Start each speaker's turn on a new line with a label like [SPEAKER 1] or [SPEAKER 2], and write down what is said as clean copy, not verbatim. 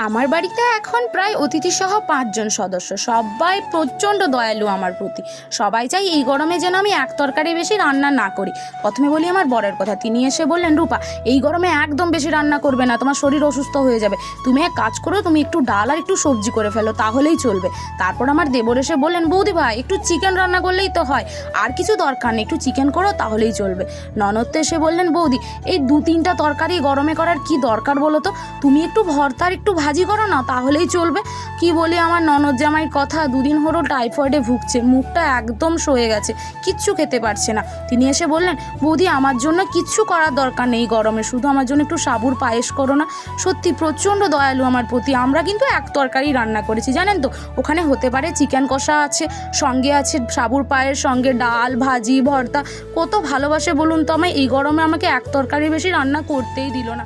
[SPEAKER 1] আমার বাড়িতে এখন প্রায় অতিথিসহ ৫ জন সদস্য। সবাই প্রচণ্ড দয়ালু আমার প্রতি। সবাই চাই এই গরমে যেন আমি এক তরকারি বেশি রান্না না করি। প্রথমে বলি আমার বরের কথা। তিনি এসে বললেন, রূপা, এই গরমে একদম বেশি রান্না করবে না, তোমার শরীর অসুস্থ হয়ে যাবে। তুমি এক কাজ করো, তুমি একটু ডাল আর একটু সবজি করে ফেলো, তাহলেই চলবে। তারপর আমার দেবর এসে বললেন, বৌদি ভাই, একটু চিকেন রান্না করলেই তো হয়, আর কিছু দরকার নেই, একটু চিকেন করো তাহলেই চলবে। ননদ তো এসে বললেন, বৌদি, এই ২-৩টা তরকারি গরমে করার কি দরকার বলো তো, তুমি একটু ভর্তা আর একটু ভাজি করো না, তাহলেই চলবে। কি বলি, আমার ননদ জামাইয়ের কথা, ২ দিন হলো টাইফয়েডে ভুগছে, মুখটা একদম সয়ে গেছে, কিচ্ছু খেতে পারছে না। তিনি এসে বললেন, বৌদি, আমার জন্য কিচ্ছু করার দরকার নেই গরমে, শুধু আমার জন্য একটু সাবুর পায়েস করো না। সত্যি প্রচণ্ড দয়ালু আমার প্রতি। আমরা কিন্তু এক তরকারি রান্না করেছি, জানেন তো। ওখানে হতে পারে চিকেন কষা আছে, সঙ্গে আছে সাবুর পায়েস, সঙ্গে ডাল, ভাজি, ভর্তা। কত ভালোবাসে বলুন তো আমায়। এই গরমে আমাকে এক তরকারি বেশি রান্না করতেই দিল না।